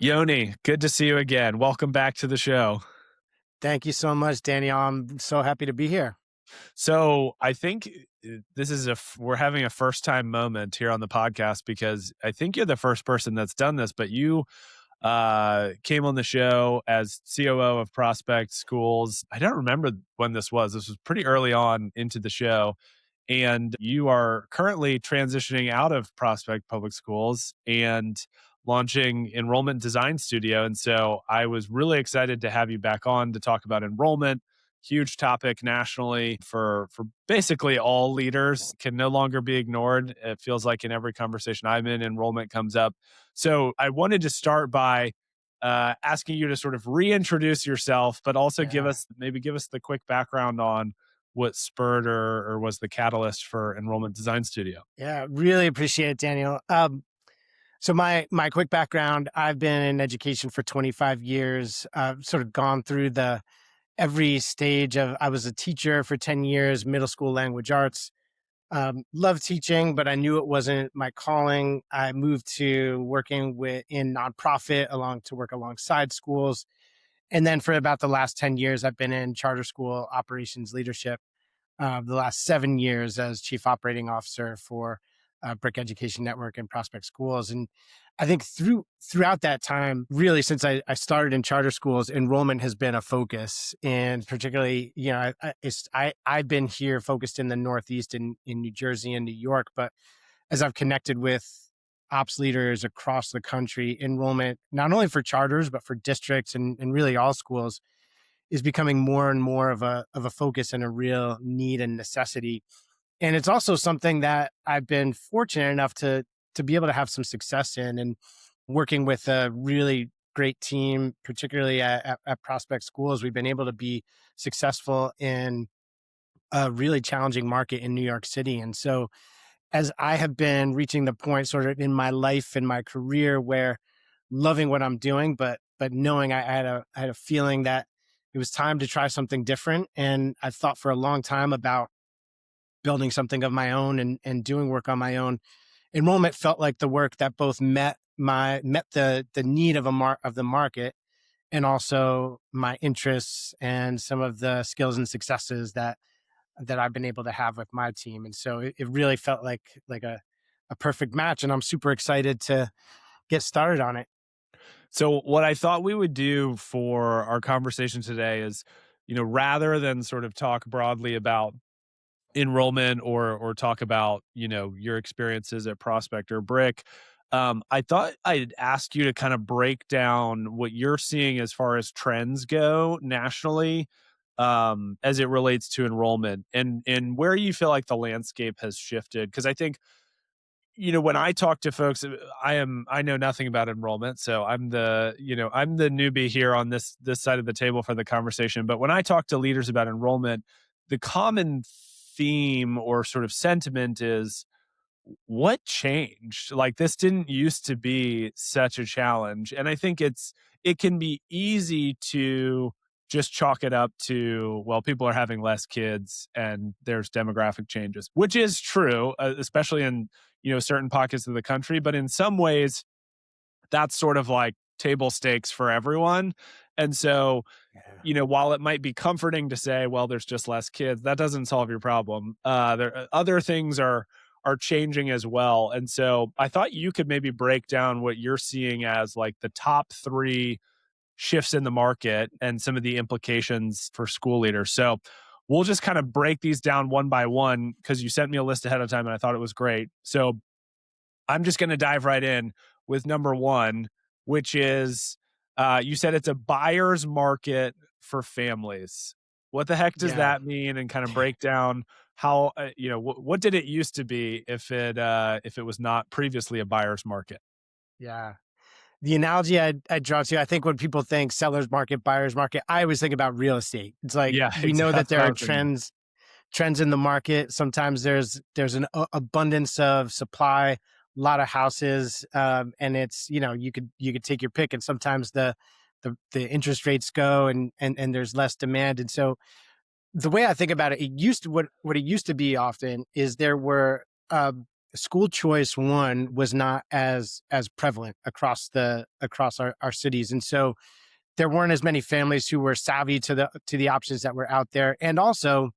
Yoni, good to see you again. Welcome back to the show. Thank you so much, Daniel. I'm so happy to be here. So I think this is we're having a first time moment here on the podcast because I think you're the first person that's done this, but you came on the show as COO of Prospect Schools. I don't remember when this was. This was pretty early on into the show. And you are currently transitioning out of Prospect Public Schools and launching Enrollment Design Studio. And so I was really excited to have you back on to talk about enrollment. Huge topic nationally for basically all leaders, can no longer be ignored. It feels like in every conversation I'm in, enrollment comes up. So I wanted to start by asking you to sort of reintroduce yourself, but also Yeah. give us the quick background on what spurred or was the catalyst for Enrollment Design Studio. Yeah. Really appreciate it, Daniel. So my quick background, I've been in education for 25 years, sort of gone through the every stage of, I was a teacher for 10 years, middle school language arts. Loved teaching, but I knew it wasn't my calling. I moved to working in nonprofit to work alongside schools. And then for about the last 10 years, I've been in charter school operations leadership. The last 7 years as chief operating officer for Brick Education Network and Prospect Schools. And I think throughout that time, really since I started in charter schools, enrollment has been a focus. And particularly, I've been here focused in the Northeast in New Jersey and New York. But as I've connected with ops leaders across the country, enrollment, not only for charters, but for districts and really all schools, is becoming more and more of a focus and a real need and necessity. And it's also something that I've been fortunate enough to be able to have some success in, and working with a really great team, particularly at Prospect Schools. We've been able to be successful in a really challenging market in New York City. And so as I have been reaching the point sort of in my life and my career where loving what I'm doing, but knowing I had a feeling that it was time to try something different. And I've thought for a long time about building something of my own and doing work on my own. Enrollment felt like the work that both met the need of of the market, and also my interests and some of the skills and successes that I've been able to have with my team. And so it really felt like a perfect match. And I'm super excited to get started on it. So what I thought we would do for our conversation today is, rather than sort of talk broadly about enrollment or talk about, your experiences at Prospect or Brick, I thought I'd ask you to kind of break down what you're seeing as far as trends go nationally, as it relates to enrollment and where you feel like the landscape has shifted. Because I think when I talk to folks, I know nothing about enrollment, so I'm the newbie here on this side of the table for the conversation. But when I talk to leaders about enrollment, the common theme or sort of sentiment is, what changed? Like, this didn't used to be such a challenge. And I think it can be easy to just chalk it up to, well, people are having less kids and there's demographic changes, which is true, especially in, certain pockets of the country. But in some ways, that's sort of like table stakes for everyone. And so, Yeah. while it might be comforting to say, well, there's just less kids, that doesn't solve your problem. Other things are changing as well. And so I thought you could maybe break down what you're seeing as like the top three shifts in the market and some of the implications for school leaders. So we'll just kind of break these down one by one because you sent me a list ahead of time and I thought it was great. So I'm just going to dive right in with number one, which is, you said it's a buyer's market for families. What the heck does Yeah. that mean? And kind of break down how, what did it used to be if it was not previously a buyer's market? Yeah. The analogy I draw to, I think when people think seller's market, buyer's market, I always think about real estate. It's like Yeah, we know that exactly. there What I are was thinking. trends in the market. Sometimes there's an abundance of supply, a lot of houses, and it's you could take your pick. And sometimes the interest rates go and there's less demand. And so the way I think about it, it used to what it used to be often is there were school choice one was not as prevalent across our cities. And so there weren't as many families who were savvy to the options that were out there. And also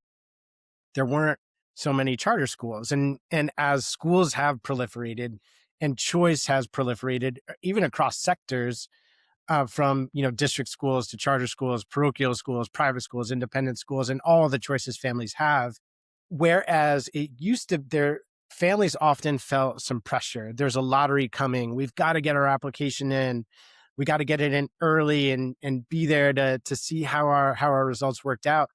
there weren't so many charter schools. And as schools have proliferated and choice has proliferated, even across sectors, from district schools to charter schools, parochial schools, private schools, independent schools, and all the choices families have. Whereas it used to, their families often felt some pressure. There's a lottery coming. We've got to get our application in. We got to get it in early and be there to see how our results worked out.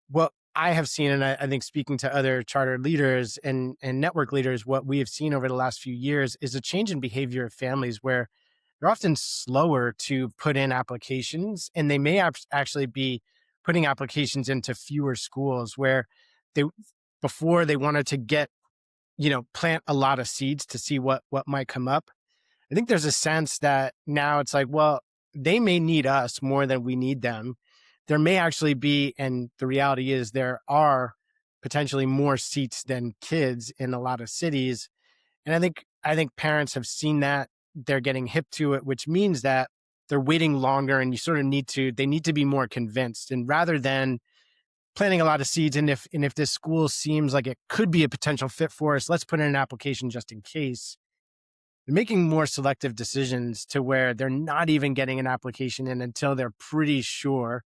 What I have seen, and I think speaking to other charter leaders and network leaders, what we have seen over the last few years is a change in behavior of families where they're often slower to put in applications, and they may actually be putting applications into fewer schools where they before they wanted to get plant a lot of seeds to see what might come up. I think there's a sense that now it's like, well, they may need us more than we need them. There may actually be, and the reality is there are potentially more seats than kids in a lot of cities. And I think parents have seen that. They're getting hip to it, which means that they're waiting longer, and you sort of they need to be more convinced. And rather than planting a lot of seeds, and if this school seems like it could be a potential fit for us, let's put in an application just in case. They're making more selective decisions to where they're not even getting an application in until they're pretty sure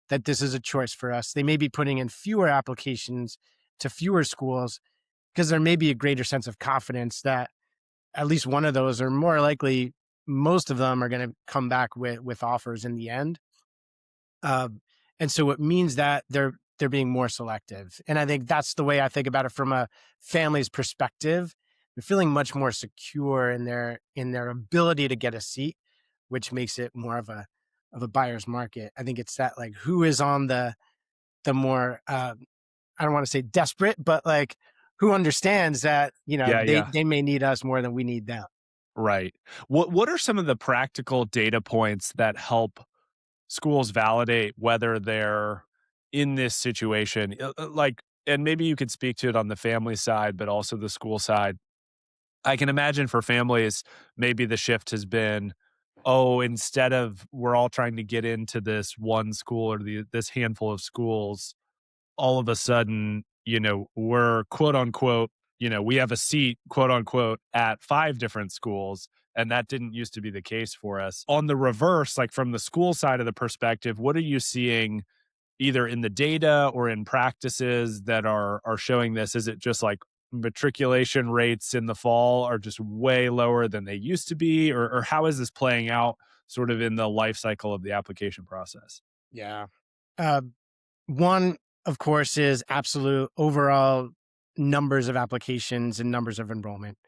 that this is a choice for us. They may be putting in fewer applications to fewer schools because there may be a greater sense of confidence that at least one of those, or more likely, most of them are going to come back with offers in the end. Um, and so it means that they're being more selective. And I think that's the way I think about it from a family's perspective. They're feeling much more secure in their ability to get a seat, which makes it more of a buyer's market. I think it's that, like, who is on the more I don't want to say desperate, but like who understands that Yeah, yeah. they may need us more than we need them. Right. What are some of the practical data points that help schools validate whether they're in this situation? Like, and maybe you could speak to it on the family side, but also the school side. I can imagine for families, maybe the shift has been, oh, instead of we're all trying to get into this one school or this handful of schools, all of a sudden, we're quote unquote, we have a seat, quote unquote, at 5 different schools. And that didn't used to be the case for us. On the reverse, like from the school side of the perspective, what are you seeing either in the data or in practices that are showing this? Is it just like matriculation rates in the fall are just way lower than they used to be? Or how is this playing out sort of in the life cycle of the application process? Yeah. Uh, One, of course, is absolute overall numbers of applications and numbers of enrollment.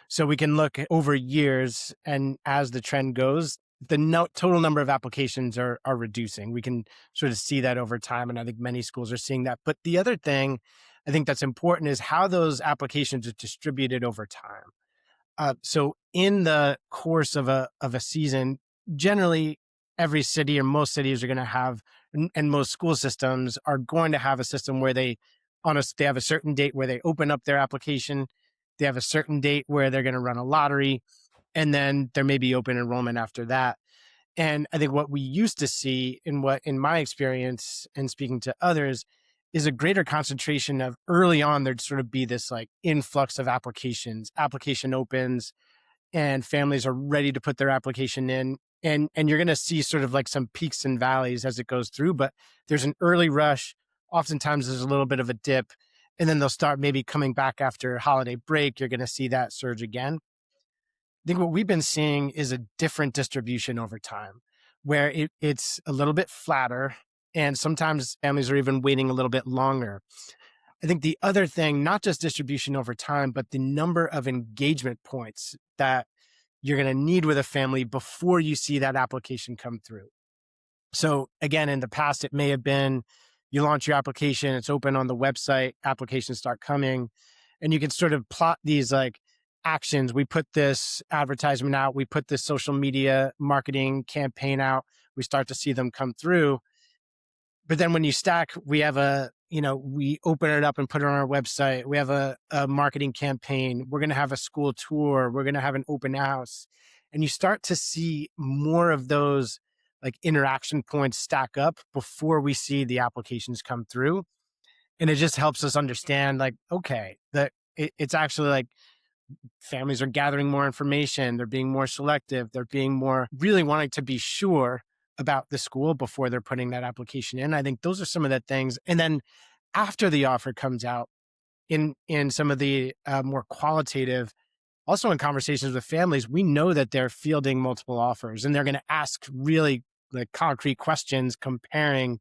So we can look over years, and as the trend goes, the total number of applications are reducing. We can sort of see that over time, and I think many schools are seeing that. But the other thing I think that's important is how those applications are distributed over time. So in the course of a season, generally every city or most cities are going to have, and most school systems are going to have a system where they have a certain date where they open up their application. They have a certain date where they're going to run a lottery, and then there may be open enrollment after that. And I think what we used to see, in my experience and speaking to others, is a greater concentration of early on. There'd sort of be this like influx of applications. Application opens, and families are ready to put their application in. And you're going to see sort of like some peaks and valleys as it goes through, but there's an early rush. Oftentimes there's a little bit of a dip, and then they'll start maybe coming back after holiday break. You're going to see that surge again. I think what we've been seeing is a different distribution over time, where it's a little bit flatter, and sometimes families are even waiting a little bit longer. I think the other thing, not just distribution over time, but the number of engagement points that you're going to need with a family before you see that application come through. So again, in the past, it may have been you launch your application, it's open on the website, applications start coming, and you can sort of plot these like actions. We put this advertisement out, we put this social media marketing campaign out, we start to see them come through. But then when you stack, we have we open it up and put it on our website. We have a marketing campaign. We're going to have a school tour. We're going to have an open house. And you start to see more of those like interaction points stack up before we see the applications come through. And it just helps us understand like, okay, that it's actually like families are gathering more information. They're being more selective. They're being more really wanting to be sure about the school before they're putting that application in. I think those are some of the things. And then after the offer comes out in some of the more qualitative, also in conversations with families, we know that they're fielding multiple offers and they're going to ask really like concrete questions comparing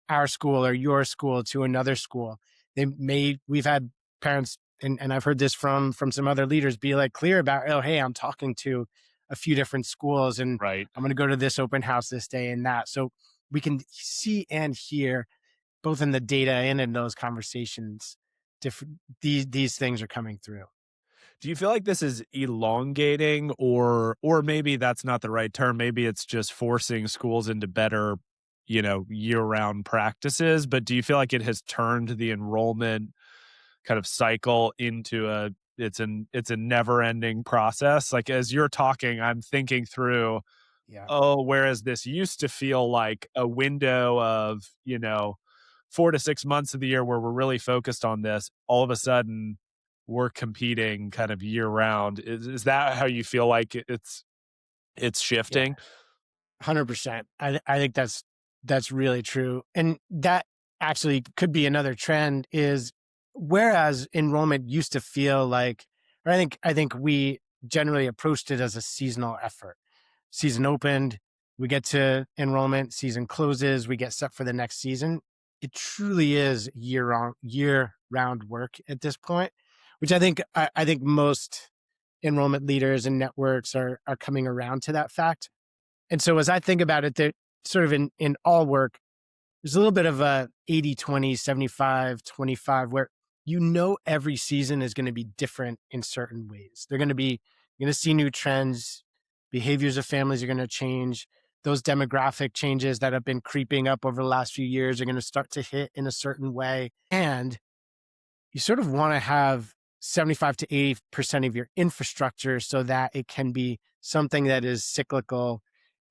our school or your school to another school. We've had parents, and I've heard this from some other leaders, be like clear about, oh, hey, I'm talking to a few different schools and Right. I'm going to go to this open house this day and that. So we can see and hear both in the data and in those conversations, different these things are coming through. Do you feel like this is elongating, or maybe that's not the right term, maybe it's just forcing schools into better, year-round practices, but do you feel like it has turned the enrollment kind of cycle into it's a never-ending process? Like, as you're talking, I'm thinking through, Yeah. oh, whereas this used to feel like a window of, 4 to 6 months of the year where we're really focused on this, all of a sudden we're competing kind of year round. Is that how you feel like it's Yeah. shifting? 100%. I think that's really true. And that actually could be another trend is whereas enrollment used to feel like, or I think we generally approached it as a seasonal effort. Season opened, we get to enrollment, season closes, we get set for the next season. It truly is year round work at this point, which I think most enrollment leaders and networks are coming around to that fact. And so as I think about it, that sort of in all work, there's a little bit of a 80-20, 75-25, where every season is going to be different in certain ways. You're going to see new trends, behaviors of families are going to change. Those demographic changes that have been creeping up over the last few years are going to start to hit in a certain way. And you sort of want to have 75 to 80% of your infrastructure so that it can be something that is cyclical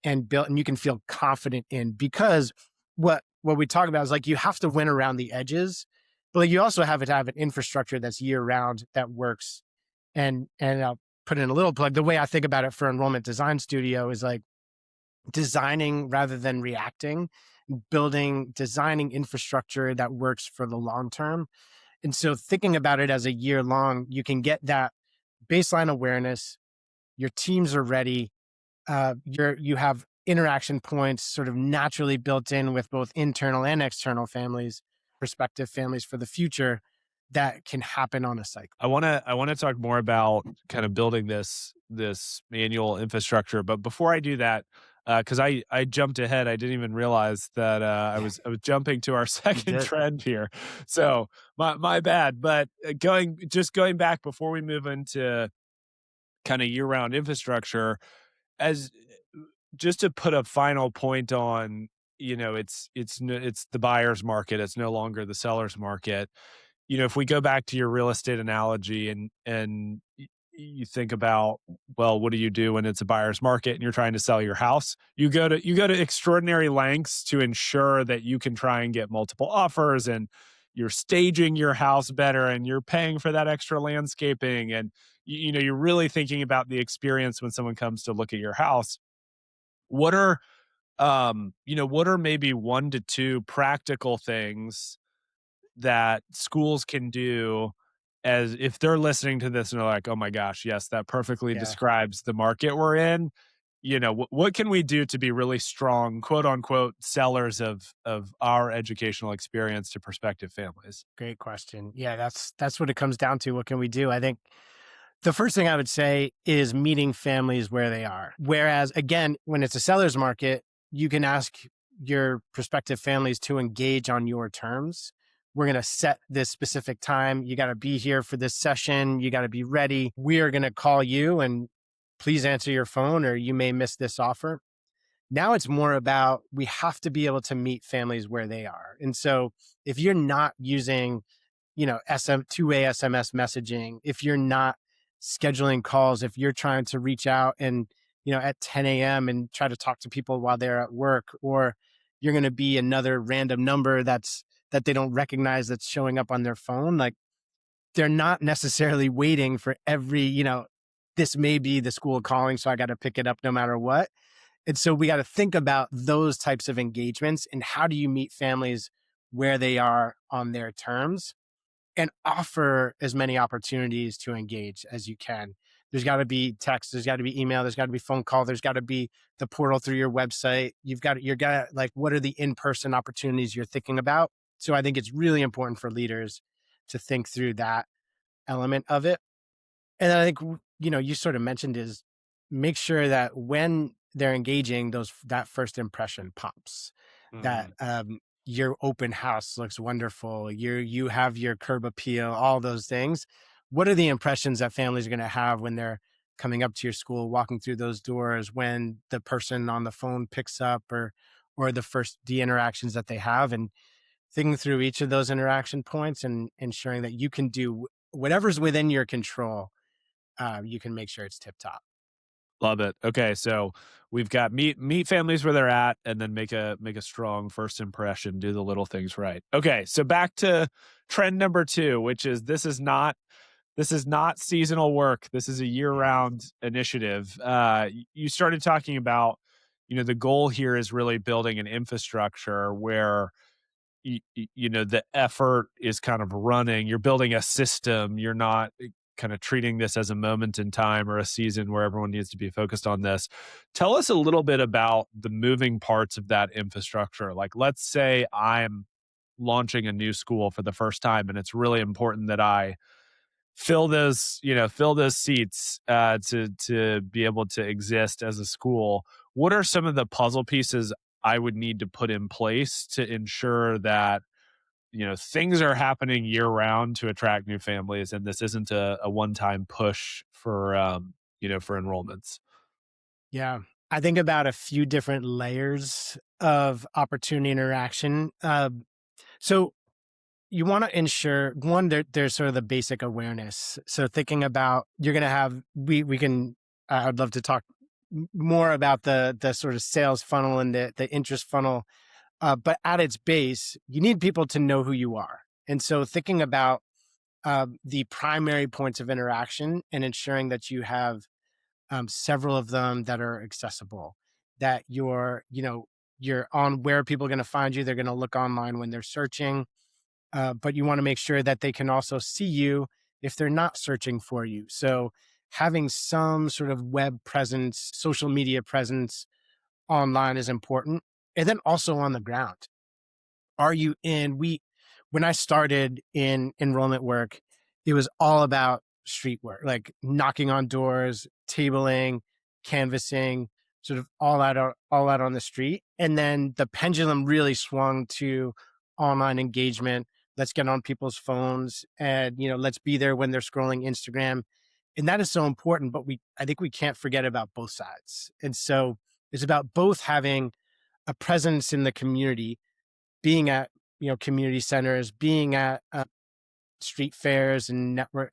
and built and you can feel confident in, because what we talk about is like you have to win around the edges, but like you also have to have an infrastructure that's year round that works. And I'll put in a little plug. The way I think about it for Enrollment Design Studio is like designing rather than reacting, designing infrastructure that works for the long term. And so thinking about it as a year long, you can get that baseline awareness. Your teams are ready. You have interaction points sort of naturally built in with both internal and external families, prospective families for the future that can happen on a cycle. I want to talk more about kind of building this manual infrastructure, but before I do that, because I jumped ahead, I didn't even realize that I was jumping to our You second did. trend here. So my bad. But going back before we move into kind of year round infrastructure, as just to put a final point on, it's the buyer's market. It's no longer the seller's market. If we go back to your real estate analogy and you think about, well, what do you do when it's a buyer's market and you're trying to sell your house? You go to extraordinary lengths to ensure that you can try and get multiple offers, and you're staging your house better and you're paying for that extra landscaping, and you're really thinking about the experience when someone comes to look at your house. What are what are maybe 1 to 2 practical things that schools can do, as if they're listening to this and they're like, "Oh my gosh, yes, that perfectly Yeah, describes the market we're in." What can we do to be really strong, quote unquote, sellers of our educational experience to prospective families? great question. Yeah, that's what it comes down to. What can we do? I think the first thing I would say is meeting families where they are. Whereas, again, when it's a seller's market, you can ask your prospective families to engage on your terms. We're going to set this specific time. You got to be here for this session. You got to be ready. We are going to call you and please answer your phone or you may miss this offer. Now it's more about we have to be able to meet families where they are. And so if you're not using, two-way SMS messaging, if you're not scheduling calls, if you're trying to reach out and, at 10 a.m. and try to talk to people while they're at work, or you're going to be another random number that they don't recognize that's showing up on their phone, like they're not necessarily waiting for every, this may be the school calling, so I got to pick it up no matter what. And so we got to think about those types of engagements and how do you meet families where they are on their terms and offer as many opportunities to engage as you can. There's got to be text, there's got to be email, there's got to be phone call, there's got to be the portal through your website. You're got like, what are the in-person opportunities you're thinking about? So I think it's really important for leaders to think through that element of it. And then I think, you sort of mentioned is make sure that when they're engaging, that first impression pops, that Mhm. your open house looks wonderful. You have your curb appeal, all those things. What are the impressions that families are going to have when they're coming up to your school, walking through those doors, when the person on the phone picks up, or the interactions that they have, and thinking through each of those interaction points and ensuring that you can do whatever's within your control, you can make sure it's tip top. Love it. Okay, so we've got meet families where they're at, and then make a strong first impression. Do the little things right. Okay, so back to trend number two, which is this is not seasonal work. This is a year Yeah. round initiative. You started talking about, the goal here is really building an infrastructure where the effort is kind of running. You're building a system. You're not kind of treating this as a moment in time or a season where everyone needs to be focused on this. Tell us a little bit about the moving parts of that infrastructure. Like, let's say I'm launching a new school for the first time, and it's really important that I fill those seats to be able to exist as a school. What are some of the puzzle pieces I would need to put in place to ensure that things are happening year round to attract new families, and this isn't a one-time push for enrollments? Yeah. I think about a few different layers of opportunity interaction. So you want to ensure one, there's sort of the basic awareness. So thinking about you're going to have we can. I'd love to talk more about the sort of sales funnel and the interest funnel. But at its base, you need people to know who you are. And so thinking about the primary points of interaction and ensuring that you have several of them that are accessible, that you're on where people are going to find you. They're going to look online when they're searching, but you want to make sure that they can also see you if they're not searching for you. So having some sort of web presence, social media presence online is important. And then also on the ground. Are you in we When I started in enrollment work, it was all about street work, like knocking on doors, tabling, canvassing, sort of all out on the street. And then the pendulum really swung to online engagement. Let's get on people's phones and, let's be there when they're scrolling Instagram. And that is so important, but I think we can't forget about both sides. And so it's about both having a presence in the community, being at community centers, being at street fairs and network,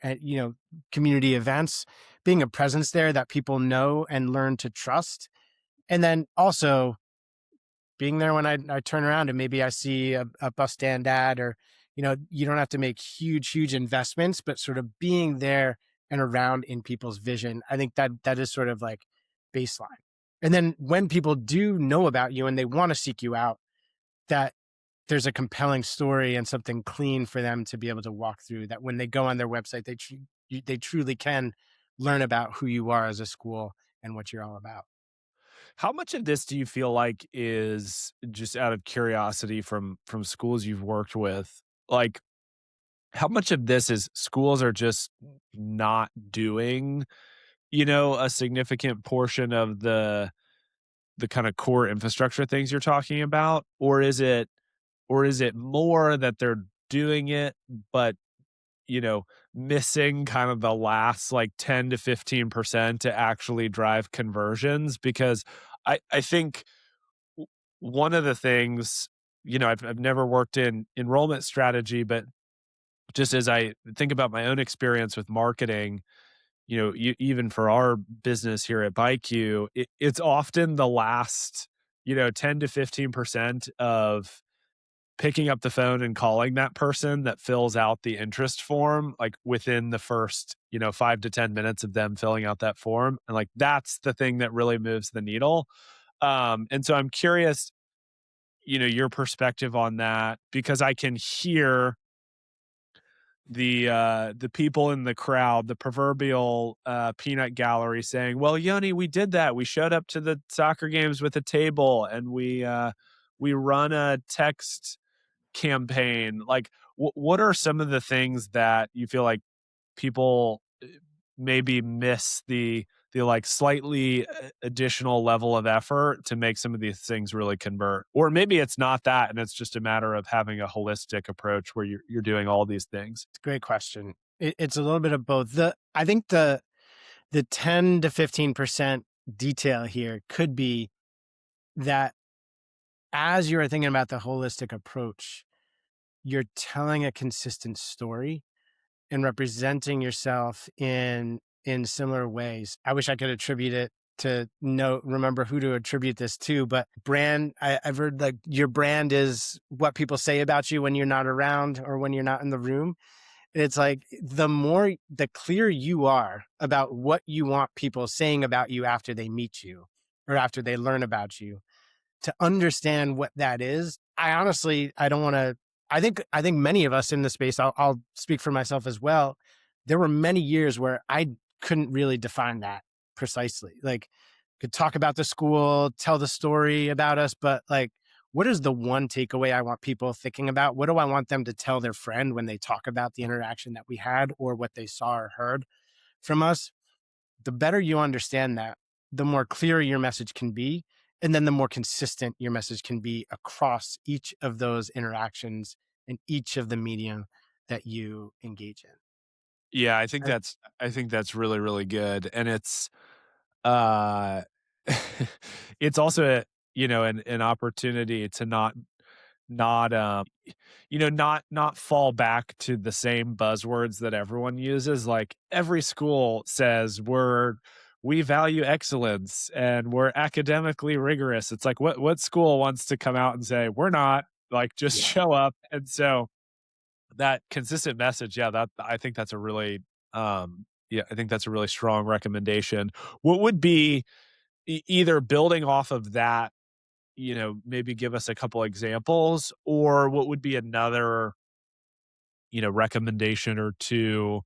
community events, being a presence there that people know and learn to trust, and then also being there when I turn around and maybe I see a bus stand ad, or you don't have to make huge investments, but sort of being there and around in people's vision. I think that is sort of like baseline. And then when people do know about you and they want to seek you out, that there's a compelling story and something clean for them to be able to walk through, that when they go on their website, they truly can learn about who you are as a school and what you're all about. How much of this do you feel like is just out of curiosity from schools you've worked with? Like, how much of this is schools are just not doing, a significant portion of the kind of core infrastructure things you're talking about? Or is it more that they're doing it, but, you know, missing kind of the last like 10 to 15% to actually drive conversions? Because I think one of the things, I've never worked in enrollment strategy, but just as I think about my own experience with marketing, even for our business here at BuyQ, it's often the last, 10 to 15% of picking up the phone and calling that person that fills out the interest form, like within the first, 5 to 10 minutes of them filling out that form. And like that's the thing that really moves the needle. And so I'm curious, your perspective on that because I can hear the people in the crowd, the proverbial peanut gallery saying, "Well, Yoni, we did that. We showed up to the soccer games with a table and we run a text campaign." Like, what are some of the things that you feel like people maybe miss the like slightly additional level of effort to make some of these things really convert? Or maybe it's not that, and it's just a matter of having a holistic approach where you're doing all these things. It's a great question. It's a little bit of both. I think the 10 to 15% detail here could be that as you are thinking about the holistic approach, you're telling a consistent story and representing yourself in similar ways. I wish I could attribute it to remember who to attribute this to, but I've heard like your brand is what people say about you when you're not around or when you're not in the room. It's like the clearer you are about what you want people saying about you after they meet you or after they learn about you, to understand what that is. I don't want to, I think many of us in the space, I'll speak for myself as well. There were many years where I couldn't really define that precisely. Like, could talk about the school, tell the story about us, but like, what is the one takeaway I want people thinking about? What do I want them to tell their friend when they talk about the interaction that we had or what they saw or heard from us? The better you understand that, the more clear your message can be. And then the more consistent your message can be across each of those interactions and each of the medium that you engage in. Yeah, Uh, I think that's really, really good. And uh it's also an opportunity to not fall back to the same buzzwords that everyone uses. Like every school says we value excellence and we're academically rigorous. It's like what school wants to come out and say we're not, like just Yeah. show up. And so that consistent message, yeah, that I think that's a really yeah, I think that's a really strong recommendation. What would be either building off of that, maybe give us a couple examples, or what would be another, recommendation or two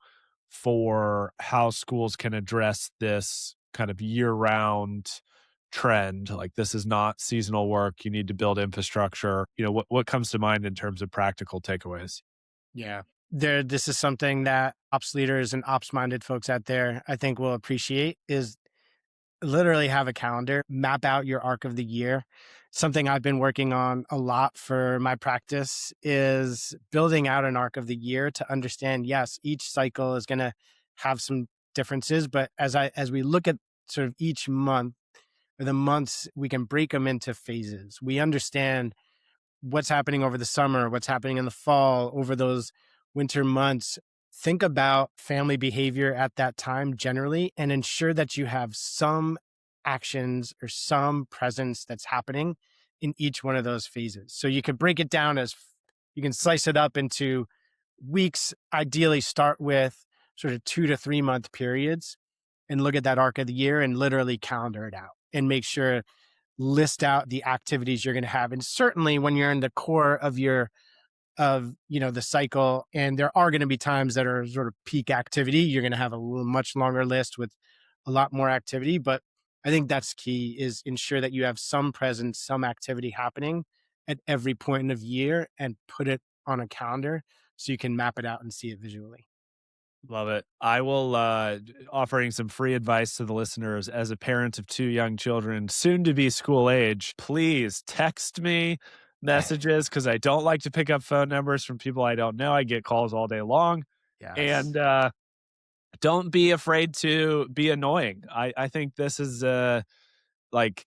for how schools can address this kind of year-round trend? Like, this is not seasonal work. You need to build infrastructure. What comes to mind in terms of practical takeaways? Yeah. This is something that ops leaders and ops minded folks out there, I think, will appreciate is literally have a calendar, map out your arc of the year. Something I've been working on a lot for my practice is building out an arc of the year to understand, yes, each cycle is going to have some differences, but as we look at sort of each month or the months, we can break them into phases. We understand what's happening over the summer, what's happening in the fall, over those winter months. Think about family behavior at that time generally and ensure that you have some actions or some presence that's happening in each one of those phases. So you can break it down as you can slice it up into weeks, ideally start with sort of 2 to 3 month periods and look at that arc of the year and literally calendar it out and make sure list out the activities you're going to have. And certainly when you're in the core of the cycle, and there are going to be times that are sort of peak activity, you're going to have a much longer list with a lot more activity. But I think that's key, is ensure that you have some presence, some activity happening at every point of year and put it on a calendar so you can map it out and see it visually. Love it. I will offering some free advice to the listeners as a parent of two young children, soon to be school age. Please text me messages because I don't like to pick up phone numbers from people I don't know. I get calls all day long. Yes. And don't be afraid to be annoying. I think this is like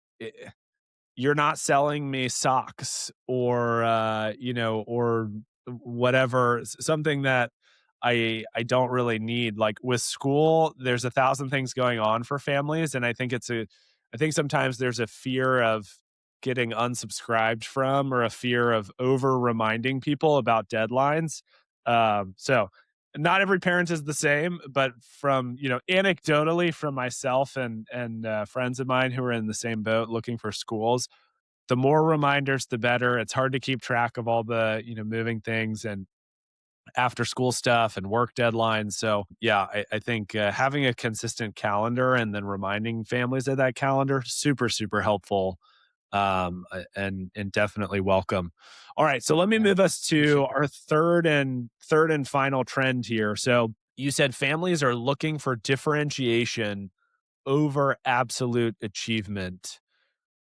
you're not selling me socks or or whatever something that I don't really need. Like with school, there's a thousand things going on for families, and I think sometimes there's a fear of getting unsubscribed from, or a fear of over reminding people about deadlines. So not every parent is the same, but from, anecdotally from myself and friends of mine who are in the same boat looking for schools, the more reminders, the better. It's hard to keep track of all the, moving things and after school stuff and work deadlines. So yeah, I think having a consistent calendar and then reminding families of that calendar, super, super helpful, and definitely welcome. All right, so let me Yeah, move us to appreciate that. our third and final trend here. So you said families are looking for differentiation over absolute achievement.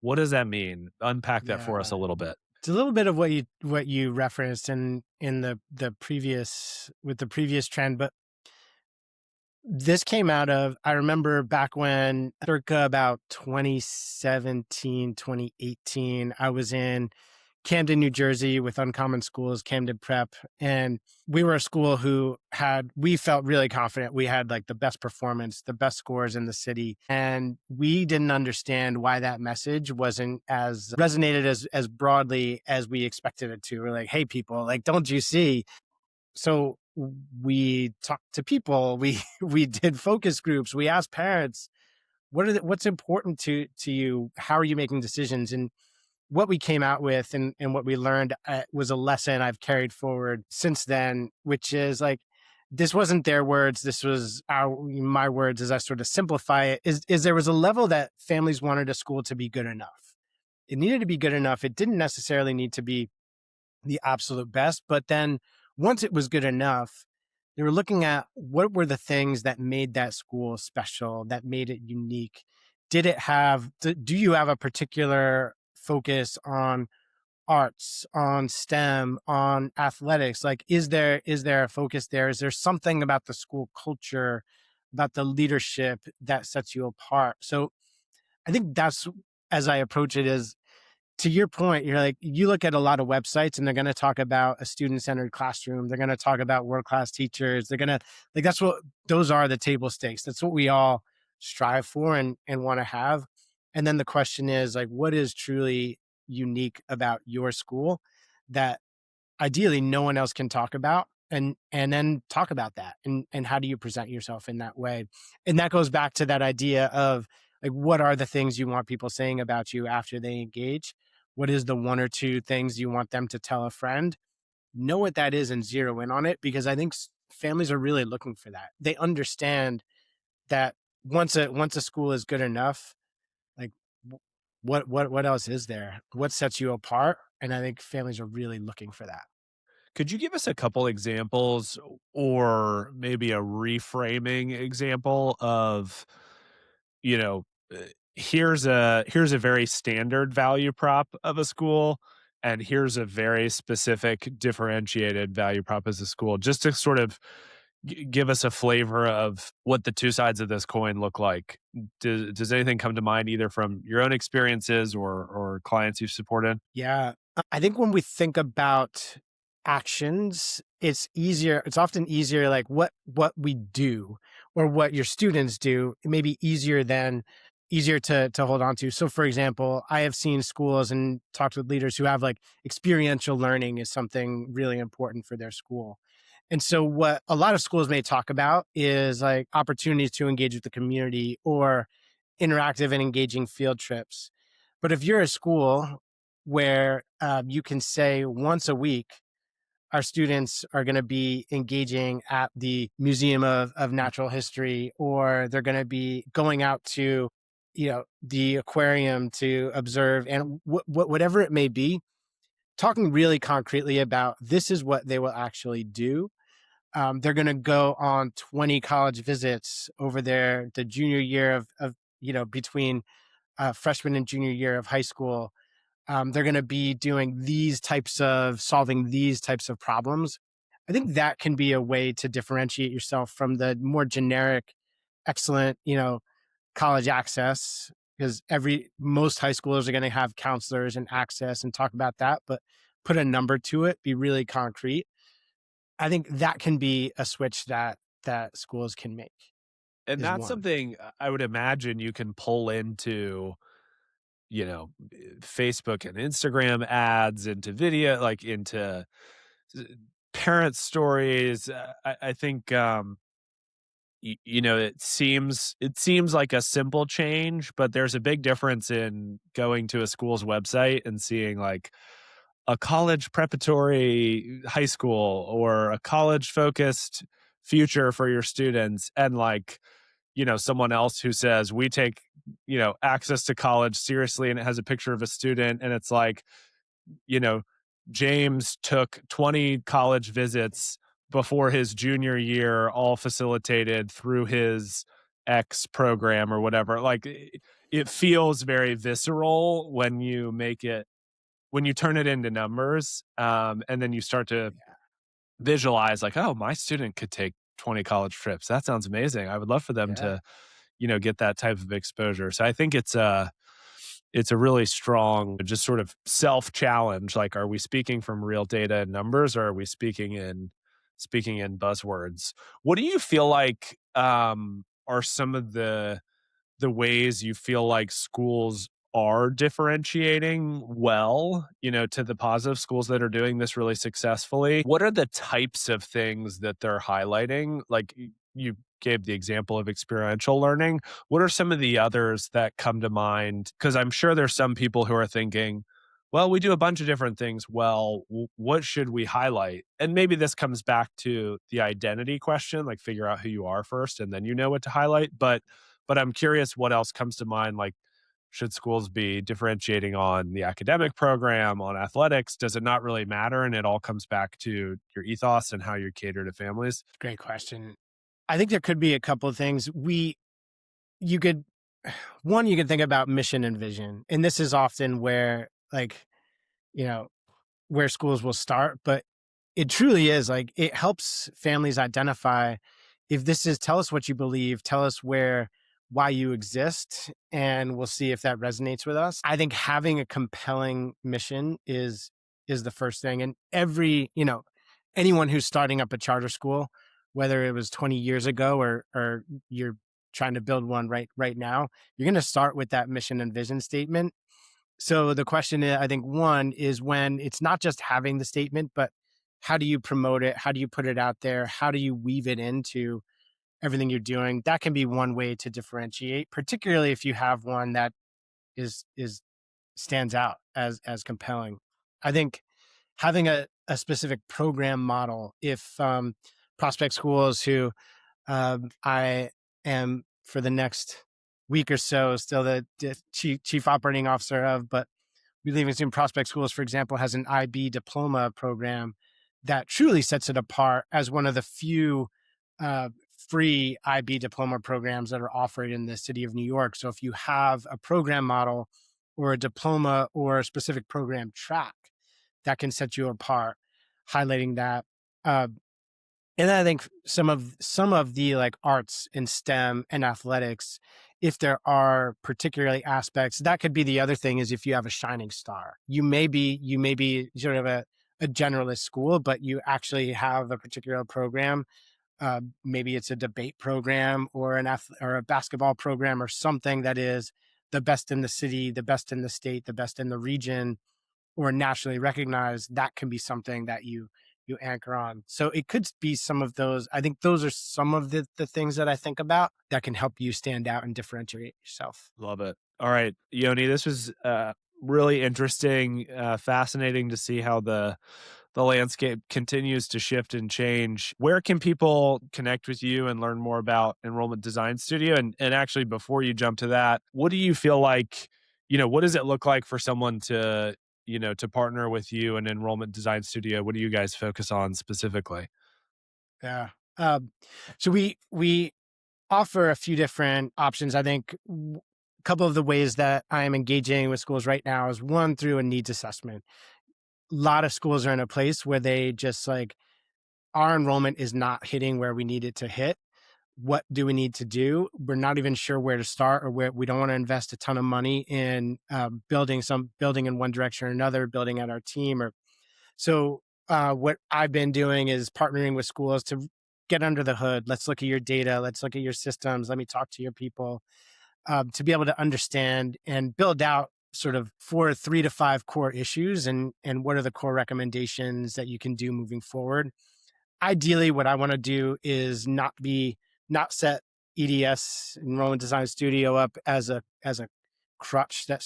What does that mean? Unpack that for us Yeah. a little bit. It's a little bit of what you referenced in the previous with the previous trend, but this came out of, I remember back when circa about 2017, 2018, I was in Camden, New Jersey with Uncommon Schools, Camden Prep. And we were a school we felt really confident. We had like the best performance, the best scores in the city. And we didn't understand why that message wasn't as resonated as broadly as we expected it to. We're like, hey, people, like, don't you see? So we talked to people, we did focus groups, we asked parents, what's important to you? How are you making decisions? And what we came out with and what we learned was a lesson I've carried forward since then, which is like, this wasn't their words. This was my words as I sort of simplify it, is there was a level that families wanted a school to be good enough. It needed to be good enough. It didn't necessarily need to be the absolute best, but then once it was good enough, they were looking at what were the things that made that school special, that made it unique. Do you have a particular focus on arts, on STEM, on athletics? Like, is there a focus there? Is there something about the school culture, about the leadership that sets you apart? So I think that's, as I approach it, is to your point, you're like, you look at a lot of websites and they're going to talk about a student centered classroom. They're going to talk about world class teachers. They're going to, like, those are the table stakes. That's what we all strive for and want to have. And then the question is, like, what is truly unique about your school that ideally no one else can talk about? And then talk about that, and how do you present yourself in that way? And that goes back to that idea of, like, what are the things you want people saying about you after they engage? What is the one or two things you want them to tell a friend? Know what that is and zero in on it, because I think families are really looking for that. They understand that once a school is good enough, like, what else is there? What sets you apart? And I think families are really looking for that. Could you give us a couple examples or maybe a reframing example of, you know, uh, here's a very standard value prop of a school, and here's a very specific differentiated value prop as a school, just to sort of give us a flavor of what the two sides of this coin look like. Does anything come to mind either from your own experiences or clients you've supported? Yeah. I think when we think about actions, it's often easier, like, what we do or what your students do, it may be easier to hold on to. So for example, I have seen schools and talked with leaders who have, like, experiential learning is something really important for their school. And so what a lot of schools may talk about is like opportunities to engage with the community or interactive and engaging field trips. But if you're a school where you can say once a week, our students are going to be engaging at the Museum of Natural History, or they're going to be going out to, the aquarium to observe, and whatever it may be, talking really concretely about this is what they will actually do. They're going to go on 20 college visits over the junior year of between freshman and junior year of high school. They're going to be solving these types of problems. I think that can be a way to differentiate yourself from the more generic, excellent, college access. because every most high schoolers are going to have counselors and access and talk about that, but put a number to it, be really concrete. I think that can be a switch that schools can make And is that's one. something I would imagine you can pull into, Facebook and Instagram ads, into video, like into s parent stories. I think, it seems like a simple change, but there's a big difference in going to a school's website and seeing, like, a college preparatory high school or a college-focused future for your students, and, like, someone else who says, "We take, access to college seriously," and it has a picture of a student, and it's like, you know, James took 20 college visits before his junior year, all facilitated through his X program or whatever. Like, it feels very visceral when you turn it into numbers, and then you start to visualize, like, oh, my student could take 20 college trips. That sounds amazing. I would love for them Yeah, to, get that type of exposure. So I think it's a really strong, just sort of self challenge. Like, are we speaking from real data and numbers, or are we speaking in buzzwords? What do you feel like are some of the ways you feel like schools are differentiating well, to the positive, schools that are doing this really successfully? What are the types of things that they're highlighting? Like, you gave the example of experiential learning. What are some of the others that come to mind? Because I'm sure there's some people who are thinking, well, we do a bunch of different things. Well, what should we highlight? And maybe this comes back to the identity question, like figure out who you are first and then you know what to highlight. But I'm curious what else comes to mind, like, should schools be differentiating on the academic program, on athletics? Does it not really matter, and it all comes back to your ethos and how you cater to families? great question. I think there could be a couple of things. You could one, you could think about mission and vision, and this is often where, like, you know, where schools will start, but it truly is like it helps families identify if this is tell us what you believe, tell us why you exist, and we'll see if that resonates with us. I think having a compelling mission is the first thing. And anyone who's starting up a charter school, whether it was 20 years ago or you're trying to build one right now, you're going to start with that mission and vision statement. So the question is, I think one is when it's not just having the statement, but how do you promote it? How do you put it out there? How do you weave it into everything you're doing? That can be one way to differentiate, particularly if you have one that is stands out as compelling. I think having a specific program model, if prospect schools who I am for the next week or so still the chief operating officer of, but we Leaving Soon Prospect Schools, for example, has an IB diploma program that truly sets it apart as one of the few uh, free IB diploma programs that are offered in the city of New York. So if you have a program model or a diploma or a specific program track, that can set you apart, highlighting that. Uh, and then I think some of the like arts and STEM and athletics, if there are particularly aspects, that could be the other thing is if you have a shining star. You may be sort of a generalist school, but you actually have a particular program. Maybe it's a debate program or or a basketball program or something that is the best in the city, the best in the state, the best in the region, or nationally recognized. That can be something that you anchor on. So it could be some of those. I think those are some of the things that I think about that can help you stand out and differentiate yourself. Love it. All right, Yoni, this was really interesting, fascinating to see how the landscape continues to shift and change. Where can people connect with you and learn more about Enrollment Design Studio? And actually, before you jump to that, what do you feel like, what does it look like for someone to partner with you and Enrollment Design Studio? What do you guys focus on specifically? Yeah. Um, so we offer a few different options. I think a couple of the ways that I am engaging with schools right now is one through a needs assessment. A lot of schools are in a place where they just like our enrollment is not hitting where we need it to hit. what do we need to do? We're not even sure where to start, or where we don't want to invest a ton of money in building in one direction or another, building out our team. Or so what I've been doing is partnering with schools to get under the hood. Let's look at your data. Let's look at your systems. Let me talk to your people, to be able to understand and build out sort of 4 3 to 5 core issues, and what are the core recommendations that you can do moving forward. Ideally, what I want to do is not set EDS, Enrollment Design Studio, up as a crutch that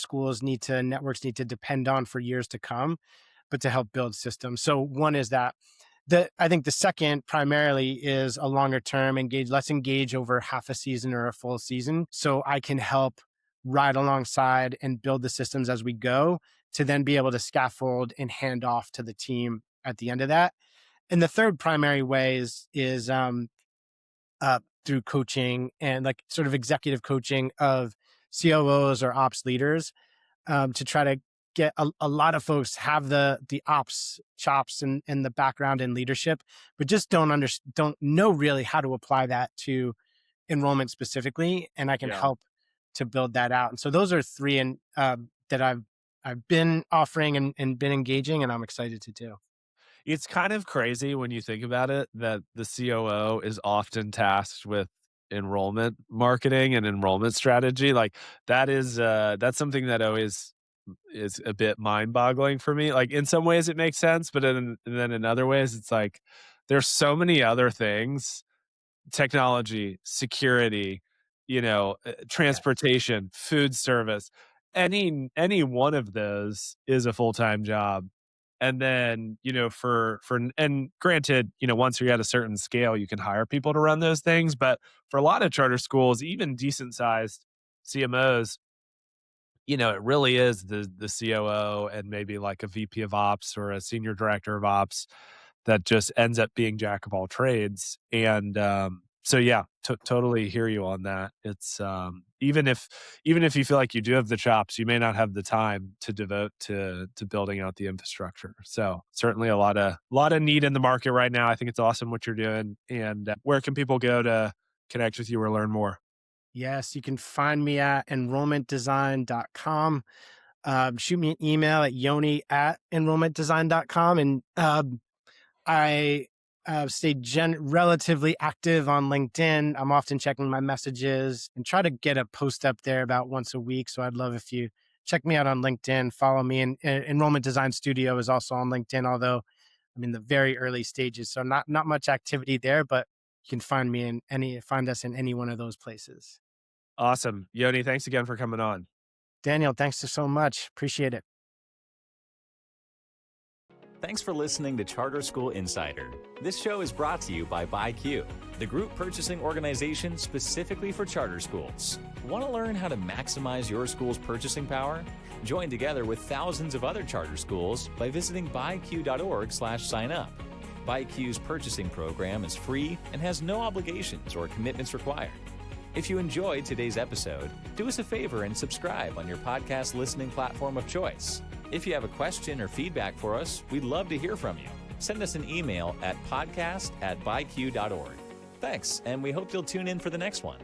networks need to depend on for years to come, but to help build systems. So one is that. I think the second primarily is a longer term engage. Let's engage over half a season or a full season, so I can help ride alongside and build the systems as we go, to then be able to scaffold and hand off to the team at the end of that. And the third primary way is through coaching, and like sort of executive coaching of COOs or ops leaders, to try to get a lot of folks have the ops chops and the background in leadership, but just don't know really how to apply that to enrollment specifically. And I can Yeah. help to build that out. And so those are three that I've been offering and been engaging, and I'm excited to do. It's kind of crazy when you think about it that the COO is often tasked with enrollment marketing and enrollment strategy. Like that's something that always is a bit mind-boggling for me. Like in some ways it makes sense, but then in other ways it's like there's so many other things, technology, security, Yeah. transportation, food service. Any one of those is a full-time job. And then, and granted, once you're at a certain scale, you can hire people to run those things. But for a lot of charter schools, even decent sized CMOs, it really is the COO and maybe like a VP of ops or a senior director of ops that just ends up being jack of all trades. And so yeah, totally hear you on that. It's even if you feel like you do have the chops, you may not have the time to devote to building out the infrastructure. So certainly a lot of need in the market right now. I think it's awesome what you're doing. And where can people go to connect with you or learn more? Yes, you can find me at enrollmentdesign.com. Shoot me an email at yoni@enrollmentdesign.com. And I stay relatively active on LinkedIn. I'm often checking my messages and try to get a post up there about once a week. So I'd love if you check me out on LinkedIn, follow me. And Enrollment Design Studio is also on LinkedIn, although I'm in the very early stages. So not much activity there, but you can find us in any one of those places. Awesome. Yoni, thanks again for coming on. Daniel, thanks so much. Appreciate it. Thanks for listening to Charter School Insider. This show is brought to you by BuyQ, the group purchasing organization specifically for charter schools. Want to learn how to maximize your school's purchasing power? Join together with thousands of other charter schools by visiting buyq.org/sign up. BuyQ's purchasing program is free and has no obligations or commitments required. If you enjoyed today's episode, do us a favor and subscribe on your podcast listening platform of choice. If you have a question or feedback for us, we'd love to hear from you. Send us an email at podcast@byq.org. Thanks, and we hope you'll tune in for the next one.